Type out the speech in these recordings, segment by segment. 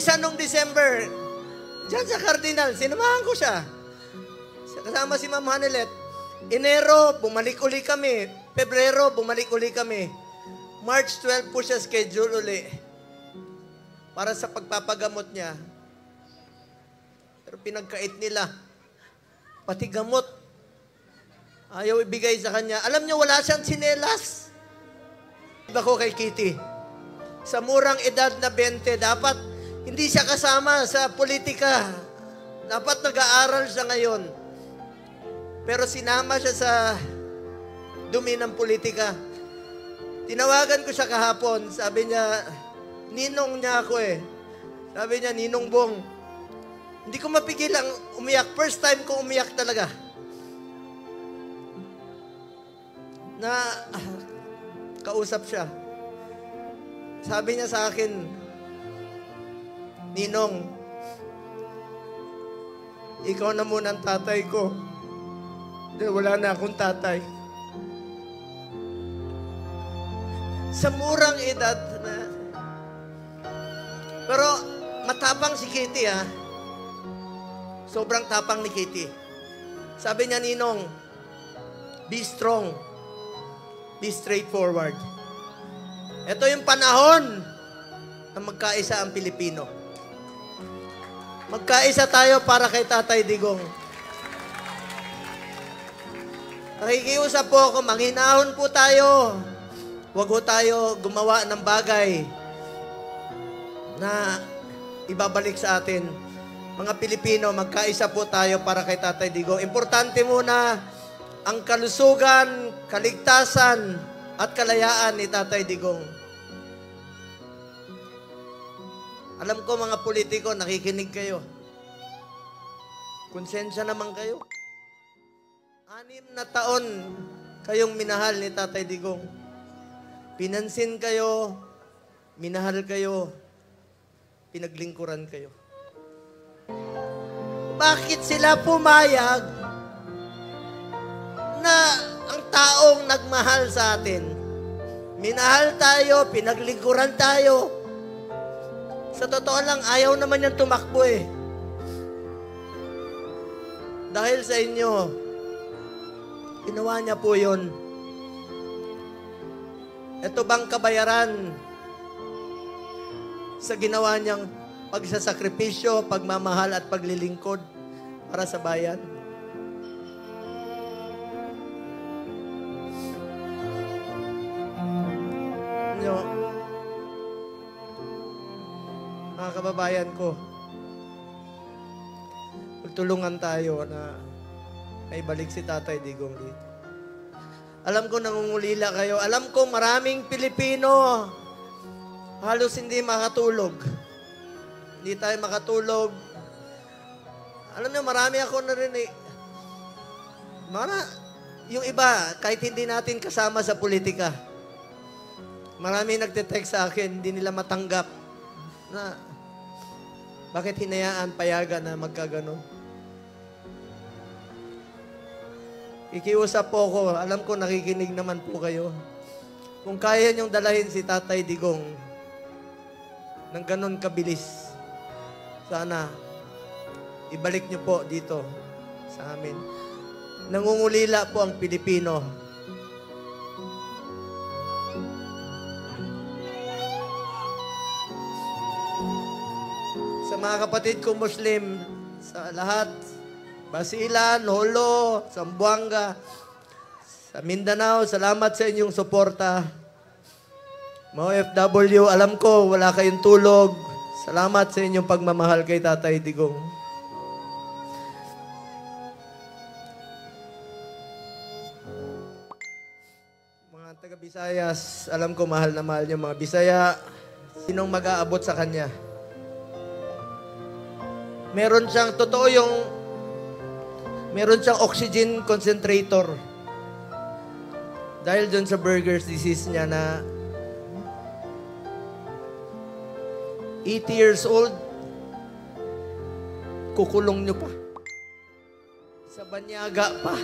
minsan nung December, diyan sa Cardinal, sinamahan ko siya. Kasama si Ma'am Hanelet. Enero, bumalik uli kami. Pebrero, bumalik uli kami. March 12 po siya schedule uli. Para sa pagpapagamot niya. Pero pinagkait nila. Pati gamot. Ayaw ibigay sa kanya. Alam niyo, wala siyang tsinelas. Ako kay Kitty. Sa murang edad na 20, dapat hindi siya kasama sa politika. Dapat nag-aaral siya ngayon. Pero sinama siya sa dumi ng politika. Tinawagan ko siya kahapon. Sabi niya, ninong niya ako eh. Sabi niya, Ninong Bong, hindi ko mapigilang umiyak. First time ko umiyak talaga. Kausap siya. Sabi niya sa akin, Ninong, ikaw na muna ang tatay ko. Dahil wala na akong tatay. Sa murang edad na. Pero matapang si Kitty ha. Sobrang tapang ni Kitty. Sabi niya, Ninong, be strong. Be straightforward. Ito yung panahon na magkaisa ang Pilipino. Magkaisa tayo para kay Tatay Digong. Nakikiusap po ako, manghinahon po tayo. Huwag po tayo gumawa ng bagay na ibabalik sa atin. Mga Pilipino, magkaisa po tayo para kay Tatay Digong. Importante muna ang kalusugan, kaligtasan, at kalayaan ni Tatay Digong. Alam ko mga politiko, nakikinig kayo. Konsensya naman kayo. 6 na taon kayong minahal ni Tatay Digong. Pinansin kayo, minahal kayo, pinaglingkuran kayo. Bakit sila pumayag na ang taong nagmahal sa atin, minahal tayo, pinaglingkuran tayo, sa totoo lang, ayaw naman niyang tumakbo eh. Dahil sa inyo, ginawa niya po yun. Ito bang kabayaran sa ginawa niyang pagsasakripisyo, pagmamahal at paglilingkod para sa bayan? Mga kababayan ko, magtulungan tayo na maibalik si Tatay Digong dito. Alam ko nangungulila kayo. Alam ko maraming Pilipino halos hindi makatulog. Hindi tayo makatulog. Alam niyo, marami ako narinig. Yung iba, kahit hindi natin kasama sa politika, marami nagte-text sa akin, hindi nila matanggap na bakit hinayaan, payagan na magkaganon. Ikiusap po ko, alam ko nakikinig naman po kayo. Kung kaya niyong dalahin si Tatay Digong ng ganon kabilis, sana ibalik niyo po dito sa amin. Nangungulila po ang Pilipino. Sa mga kapatid ko Muslim, sa lahat, Basilan, Holo, Zamboanga, sa Mindanao, salamat sa inyong suporta. Mga OFW, alam ko, wala kayong tulog. Salamat sa inyong pagmamahal kay Tatay Digong. Mga taga-Bisayas, alam ko mahal na mahal niyo mga Bisaya. Sinong mag-aabot sa kanya? Meron siyang, totoo yung, meron siyang oxygen concentrator. Dahil dun sa Buerger's disease niya na 80 years old, kukulong niyo pa. Sa banyaga pa.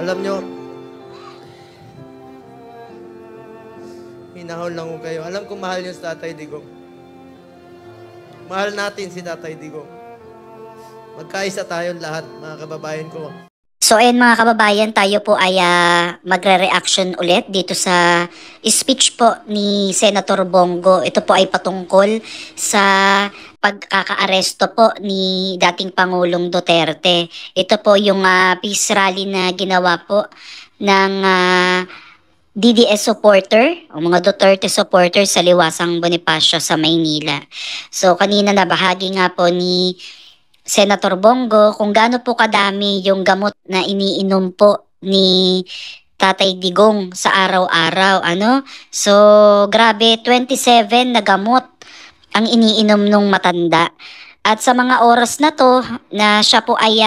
Alam nyo, hinahol lang ko kayo. Alam ko mahal nyo si Tatay Digong. Mahal natin si Tatay Digong. Magkaisa tayong lahat, mga kababayan ko. So ayun mga kababayan, tayo po ay magre-reaction ulit dito sa speech po ni Senator Bongo. Ito po ay patungkol sa pagkakaaresto po ni dating Pangulong Duterte. Ito po yung peace rally na ginawa po ng DDS supporter, o mga Duterte supporter sa Liwasang Bonifacio sa Maynila. So kanina nabahagi nga po ni Senator Bongo kung gaano po kadami yung gamot na iniinom po ni Tatay Digong sa araw-araw, ano? So, grabe, 27 na gamot ang iniinom nung matanda. At sa mga oras na to, na siya po ay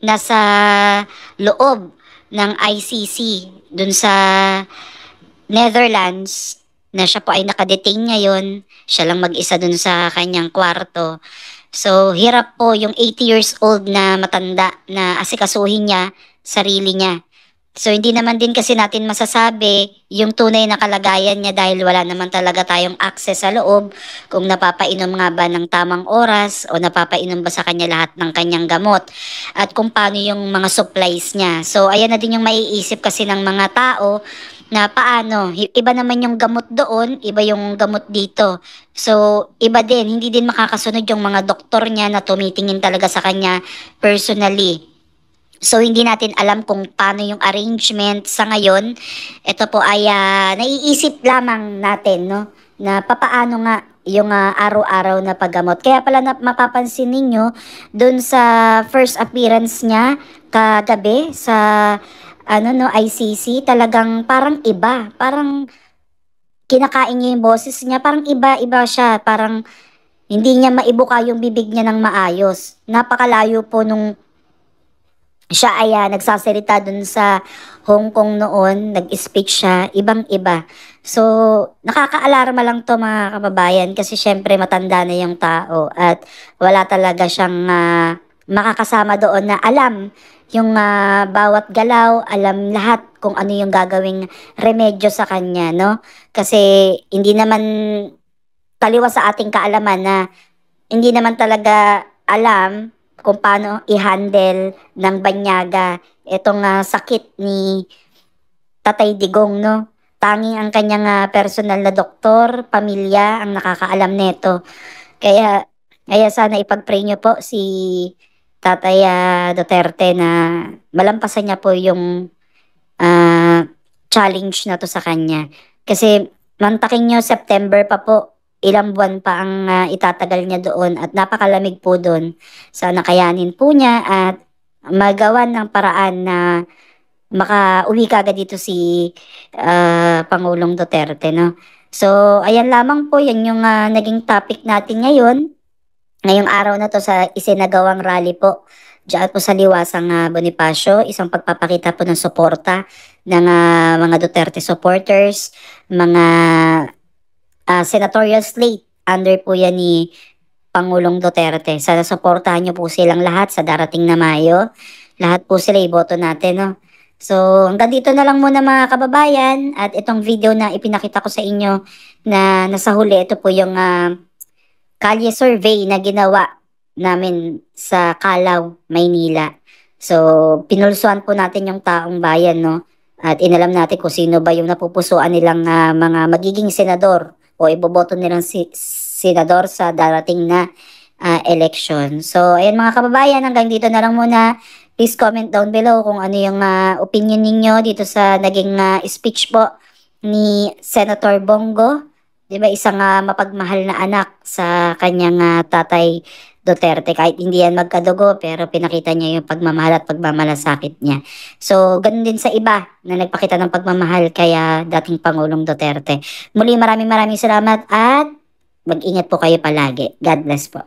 nasa loob ng ICC, dun sa Netherlands, na siya po ay nakadetain ngayon, siya lang mag-isa dun sa kanyang kwarto. So, hirap po yung 80 years old na matanda na asikasuhin niya, sarili niya. So, hindi naman din kasi natin masasabi yung tunay na kalagayan niya dahil wala naman talaga tayong access sa loob kung napapainom nga ba ng tamang oras o napapainom ba sa kanya lahat ng kanyang gamot at kung paano yung mga supplies niya. So, ayan na din yung maiisip kasi ng mga tao na paano, iba naman yung gamot doon, iba yung gamot dito. So, iba din, hindi din makakasunod yung mga doktor niya na tumitingin talaga sa kanya personally. So, hindi natin alam kung paano yung arrangement sa ngayon. Ito po ay naiisip lamang natin, no? Na papaano nga yung araw-araw na paggamot. Kaya pala mapapansin ninyo dun sa first appearance niya kagabi sa ICC, talagang parang iba. Parang kinakain niya yung boses niya, parang iba siya. Parang hindi niya maibuka yung bibig niya ng maayos. Napakalayo po nung siya ay nagsasalita dun sa Hong Kong noon, nag-speech siya, ibang-iba. So, nakaka-alarma lang to mga kababayan kasi syempre matanda na yung tao at wala talaga siyang makakasama doon na alam yung bawat galaw, alam lahat kung ano yung gagawing remedyo sa kanya, no? Kasi hindi naman taliwa sa ating kaalaman na hindi naman talaga alam kung paano i-handle ng banyaga itong sakit ni Tatay Digong, no? Tanging ang kanyang personal na doktor, pamilya, ang nakakaalam nito. Kaya sana ipag-pray niyo po si Tatay Duterte na malampasan niya po yung challenge na to sa kanya. Kasi mantakin niyo September pa po, ilang buwan pa ang itatagal niya doon at napakalamig po doon. Sana kayanin po niya at magawan ng paraan na makauwi kagad dito si Pangulong Duterte, no? So, ayan lamang po, yan yung naging topic natin ngayon. Ngayong araw na to sa isinagawang rally po diyan po sa Liwasang Bonifacio, isang pagpapakita po ng suporta ng mga Duterte supporters, mga senatorial slate under po yan ni Pangulong Duterte. Sana suportahan niyo po silang lahat sa darating na Mayo. Lahat po sila iboto natin, no? So, hanggang dito na lang muna mga kababayan at itong video na ipinakita ko sa inyo na nasa huli, ito po yung kalye survey na ginawa namin sa Calao, Maynila. So, pinulsuan po natin yung taong bayan, no? At inalam natin kung sino ba yung napupusuan nilang mga magiging senador o iboboto nilang senador sa darating na election. So, ayan mga kababayan, hanggang dito na lang muna. Please comment down below kung ano yung opinion ninyo dito sa naging speech po ni Senator Bongo. Diba, isang mapagmahal na anak sa kanyang Tatay Duterte. Kahit hindi yan magkadugo, pero pinakita niya yung pagmamahal at pagmamalasakit niya. So, ganun din sa iba na nagpakita ng pagmamahal kaya dating Pangulong Duterte. Muli, maraming salamat at mag-ingat po kayo palagi. God bless po.